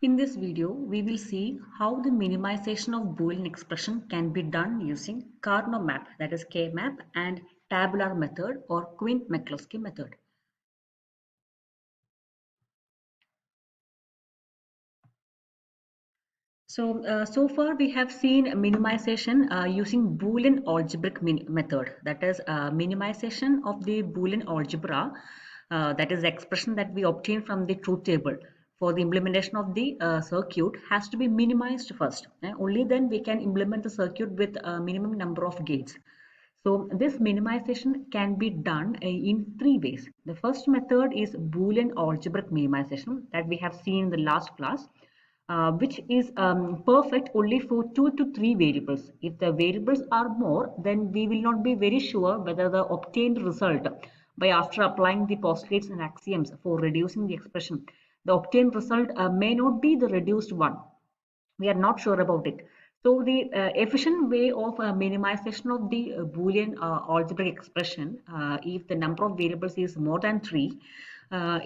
In this video, we will see how the minimization of Boolean expression can be done using Karnaugh map, that is K-map, and tabular method or Quine-McCloskey method. So far we have seen minimization using Boolean algebraic method, that is minimization of the Boolean algebra, that is the expression that we obtain from the truth table for the implementation of the circuit has to be minimized first. Only then we can implement the circuit with a minimum number of gates. So this minimization can be done in three ways. The first method is Boolean algebraic minimization that we have seen in the last class, which is perfect only for 2 to 3 variables. If the variables are more, then we will not be very sure whether the obtained result by after applying the postulates and axioms for reducing the expression, the obtained result may not be the reduced one. We are not sure about it. So the efficient way of minimization of the Boolean algebraic expression, if the number of variables is more than 3,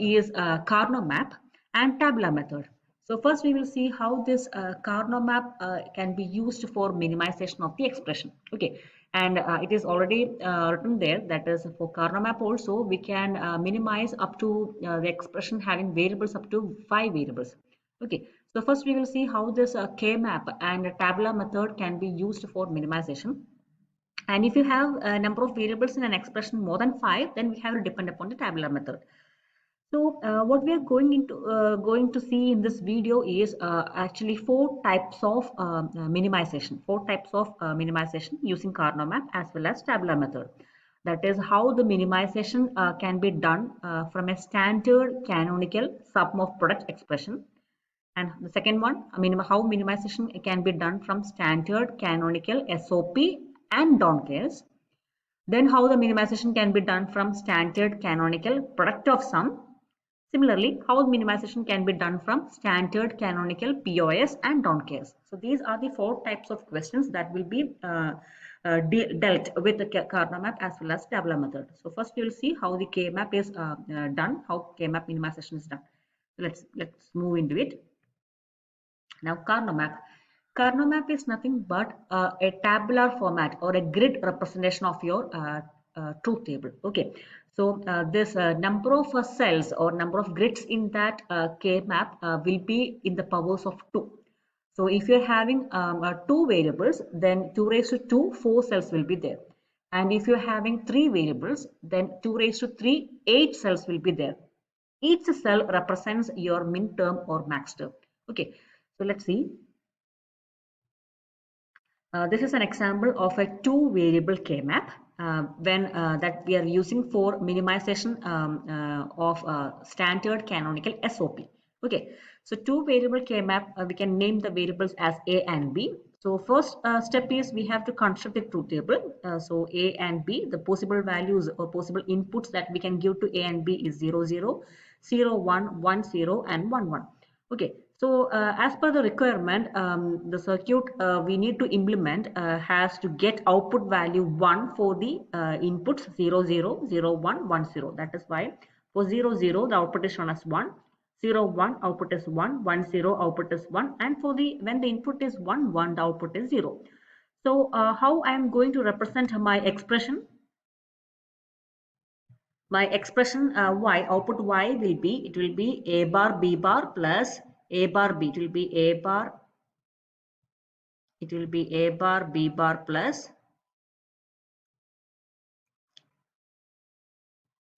is Karnaugh map and tabular method. So first we will see how this Karnaugh map can be used for minimization of the expression. Okay, and it is already written there, that is for Karnaugh map also we can minimize up to the expression having variables up to 5 variables. Okay, so first we will see how this K-map and tabular method can be used for minimization. And if you have a number of variables in an expression more than 5, then we have to depend upon the tabular method. So what we are going to see in this video is actually 4 types of minimization, 4 types of minimization using Karnaugh map as well as tabular method. That is how the minimization can be done from a standard canonical sum of product expression. And the second one, how minimization can be done from standard canonical SOP and don't cares. Then how the minimization can be done from standard canonical product of sum. Similarly, how minimization can be done from standard canonical POS and don't cares. So these are the 4 types of questions that will be dealt with the Karnaugh map as well as tabular method. So first we will see how the K-map is done, how K-map minimization is done. So let's move into it. Now Karnaugh map. Karnaugh map is nothing but a tabular format or a grid representation of your truth table. Okay, so this number of cells or number of grids in that K map will be in the powers of 2. So if you're having 2 variables, then 2 raised to 2, 4 cells will be there. And if you're having 3 variables, then 2 raised to 3, 8 cells will be there. Each cell represents your min term or max term. Okay, so let's see. This is an example of a 2-variable K-map when that we are using for minimization of standard canonical SOP. Okay, so 2-variable K-map, we can name the variables as A and B. So first step is we have to construct the truth table. So A and B, the possible values or possible inputs that we can give to A and B is 0, 0, 0, 1, 1, 0, and 1, 1. Okay, so as per the requirement, the circuit we need to implement has to get output value 1 for the inputs 0, 0, 0, 1, 1, 0. That is why for 0, 0, the output is shown as 1. 0, 1, output is 1, 1, 0, output is 1, and for the when the input is 1, 1, the output is 0. So how I am going to represent my expression? My expression y, output y will be, it will be a bar b bar plus a bar b. It will be a bar, it will be a bar b bar plus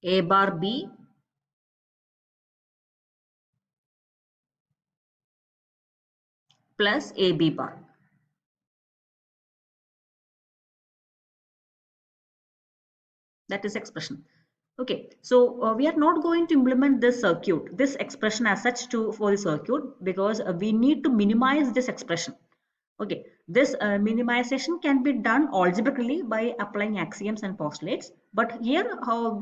a bar b plus a b bar. That is expression. Okay, so we are not going to implement this circuit, this expression as such to for the circuit, because we need to minimize this expression. Okay, this minimization can be done algebraically by applying axioms and postulates. But here,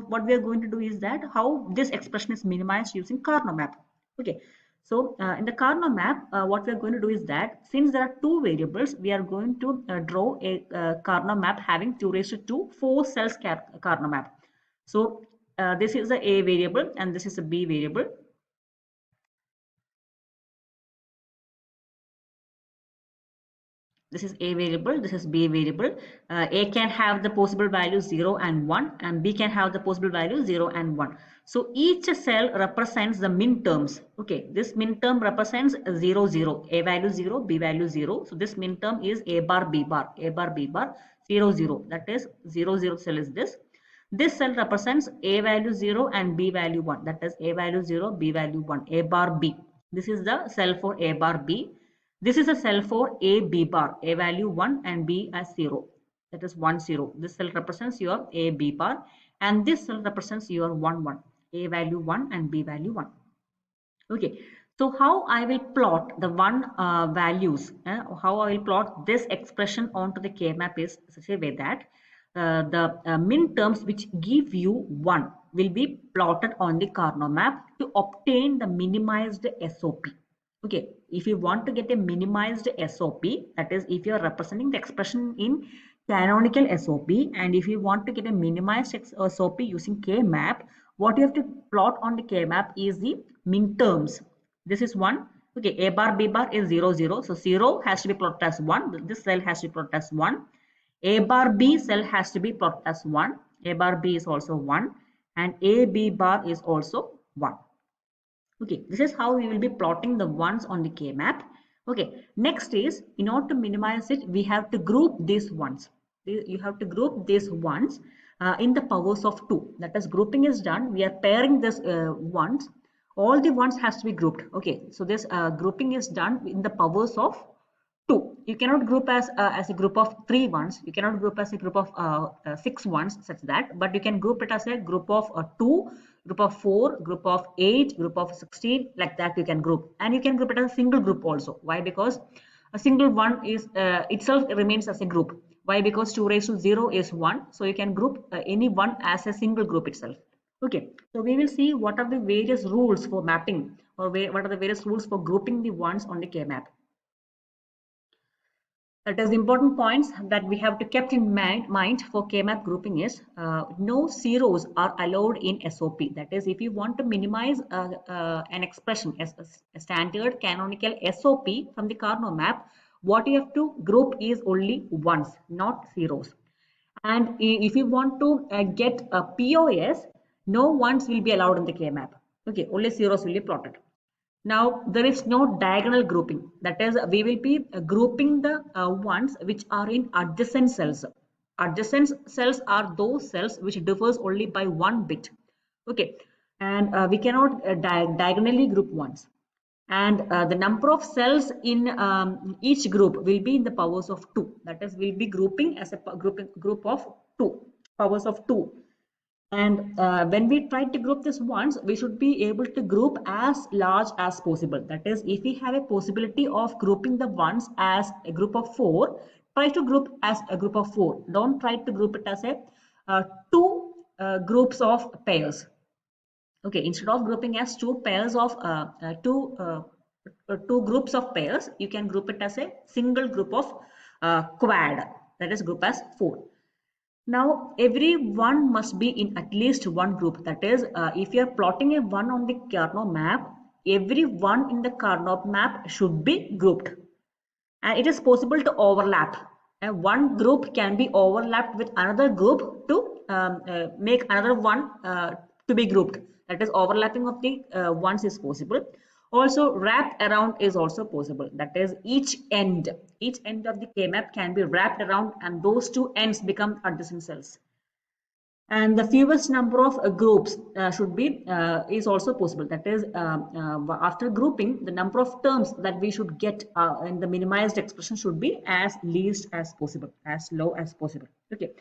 what we are going to do is that how this expression is minimized using Karnaugh map. Okay, so in the Karnaugh map, what we are going to do is that since there are 2 variables, we are going to draw a Karnaugh map having 2 raised to 2 4 cells Karnaugh map. So this is a variable and this is a B variable. This is A variable, this is B variable. A can have the possible values 0 and 1, and B can have the possible values 0 and 1. So each cell represents the min terms. Okay, this min term represents 0, 0. A value 0, B value 0. So this min term is A bar, B bar, A bar, B bar, 0, 0. That is 0, 0 cell is this. This cell represents A value 0 and B value 1. That is A value 0, B value 1, A bar B. This is the cell for A bar B. This is a cell for A B bar, A value 1 and B as 0. That is 1 0. This cell represents your A B bar, and this cell represents your 1 1, A value 1 and B value 1. Okay, so how I will plot the values, how I will plot this expression onto the K-map is such a way that the min terms which give you 1 will be plotted on the Karnaugh map to obtain the minimized SOP. Okay, if you want to get a minimized SOP, that is if you are representing the expression in canonical SOP, and if you want to get a minimized SOP using K-map, what you have to plot on the K-map is the min terms. This is 1. Okay, A bar, B bar is 0, 0. So 0 has to be plotted as 1. This cell has to be plotted as 1. A bar B cell has to be plotted as 1. A bar B is also 1. And A B bar is also 1. Okay, this is how we will be plotting the ones on the K-map. Okay, next is, in order to minimize it, we have to group these ones. You have to group these ones in the powers of 2. That is, grouping is done. We are pairing this ones. All the ones has to be grouped. Okay, so this grouping is done in the powers of 2. You cannot group as a group of 3 ones. You cannot group as a group of 6 ones, such that. But you can group it as a group of 2, group of 4, group of 8, group of 16, like that you can group. And you can group it as a single group also. Why? Because a single one is itself remains as a group. Why? Because 2 raised to 0 is 1. So you can group any one as a single group itself. Okay, so we will see what are the various rules for mapping, or what are the various rules for grouping the ones on the K-map. That is important points that we have to keep in mind for K-map grouping is no zeros are allowed in SOP. That is, if you want to minimize an expression as a standard canonical SOP from the Karnaugh map, what you have to group is only ones, not zeros. And if you want to get a POS, no ones will be allowed in the K-map. Okay, only zeros will be plotted. Now, there is no diagonal grouping. That is, we will be grouping the ones which are in adjacent cells. Adjacent cells are those cells which differs only by 1 bit. Okay, and we cannot diagonally group ones. And the number of cells in each group will be in the powers of 2. That is, we'll be grouping as a group of 2, powers of 2. And when we try to group this ones, we should be able to group as large as possible. That is, if we have a possibility of grouping the ones as a group of 4, try to group as a group of 4. Don't try to group it as a 2 groups of pairs. Okay, instead of grouping as 2 pairs of two groups of pairs, you can group it as a single group of quad. That is, group as 4. Now, every one must be in at least one group. That is, if you are plotting a one on the Karnaugh map, every one in the Karnaugh map should be grouped. And it is possible to overlap. And one group can be overlapped with another group to make another one to be grouped. That is, overlapping of the ones is possible. Also, wrap around is also possible. That is, each end of the K-map can be wrapped around, and those two ends become adjacent cells. And the fewest number of groups should be is also possible. That is, after grouping, the number of terms that we should get in the minimized expression should be as least as possible, as low as possible. Okay.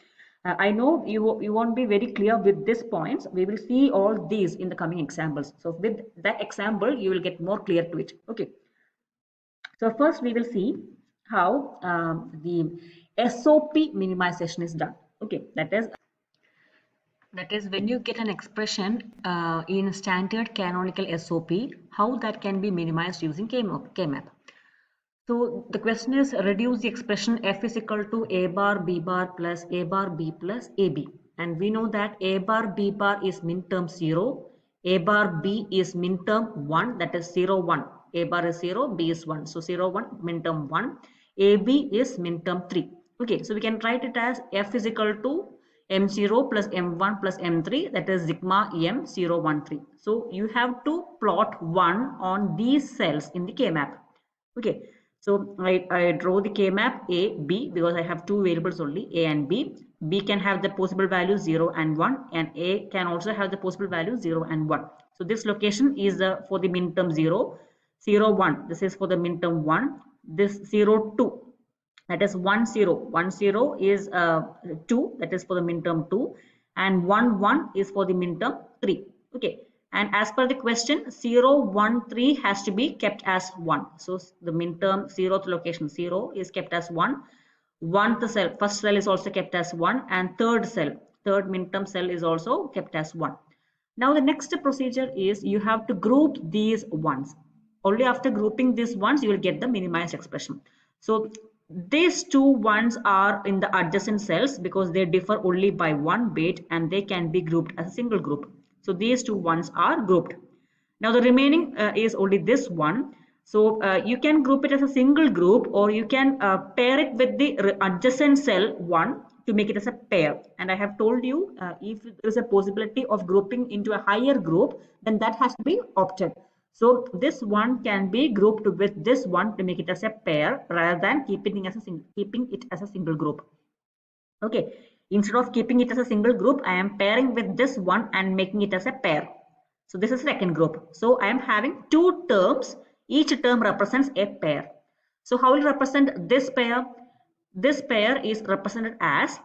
I know you won't be very clear with these points. We will see all these in the coming examples. So with that example, you will get more clear to it. Okay. So first we will see how the SOP minimization is done. Okay, that is when you get an expression in standard canonical SOP, how that can be minimized using K-map. So the question is, reduce the expression f is equal to a bar b bar plus a bar b plus ab. And we know that a bar b bar is min term 0, a bar b is min term 1, that is 0, 1. A bar is 0, b is 1. So 0, 1, min term 1. AB is min term 3. Okay, so we can write it as F is equal to M0 plus M1 plus M3, that is sigma M013. So you have to plot 1 on these cells in the K-map. Okay, so I draw the K-map A, B because I have two variables only, A and B. B can have the possible values 0 and 1, and A can also have the possible values 0 and 1. So this location is for the min term 0, 0, 1. This is for the min term 1. This 0, 2. That is 1, 0. 1, 0 is 2. That is for the min term 2. And 1, 1 is for the min term 3. Okay. And as per the question, 0, 1, 3 has to be kept as 1. So the min term 0th location 0 is kept as 1. 1th cell, first cell is also kept as 1. And third cell, third min term cell is also kept as 1. Now the next procedure is you have to group these ones. Only after grouping these ones you will get the minimized expression. So these two ones are in the adjacent cells because they differ only by one bit and they can be grouped as a single group. So these two ones are grouped. Now the remaining is only this one. So you can group it as a single group or you can pair it with the adjacent cell 1 to make it as a pair. And I have told you if there is a possibility of grouping into a higher group, then that has to be opted. So this one can be grouped with this one to make it as a pair rather than keeping it as a single group. Okay, instead of keeping it as a single group, I am pairing with this one and making it as a pair. So this is second group. So I am having two terms. Each term represents a pair. So how will represent this pair? This pair is represented as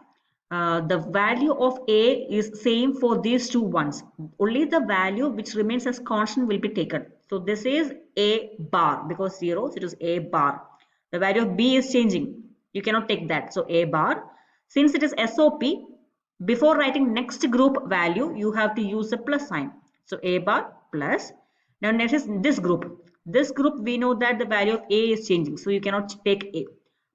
the value of A is same for these two ones. Only the value which remains as constant will be taken. So this is A bar because 0, so it is A bar. The value of B is changing. You cannot take that. So A bar. Since it is SOP, before writing next group value, you have to use a plus sign. So A bar plus. Now next is this group. This group we know that the value of A is changing. So you cannot take A.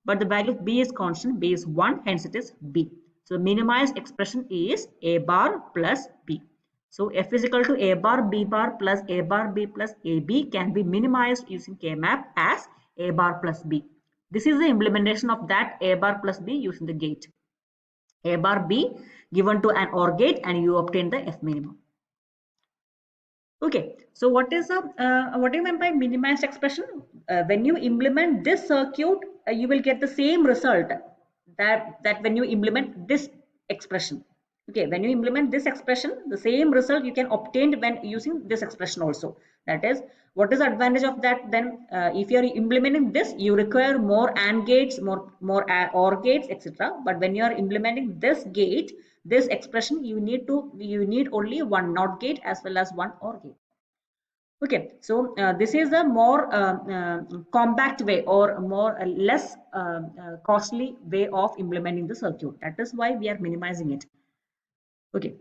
But the value of B is constant. B is 1. Hence it is B. So minimized expression is A bar plus B. So F is equal to A bar B bar plus A bar B plus AB can be minimized using K-map as A bar plus B. This is the implementation of that A bar plus B using the gate. A bar B given to an OR gate and you obtain the F minimum. Okay, so what do you mean by minimized expression? When you implement this circuit, you will get the same result that when you implement this expression. Okay, when you implement this expression, the same result you can obtain when using this expression also. That is, what is the advantage of that? Then, if you are implementing this, you require more AND gates, more OR gates, etc. But when you are implementing this gate, this expression, you need only one NOT gate as well as one OR gate. Okay, so this is a more compact way or more less costly way of implementing the circuit. That is why we are minimizing it. Okay,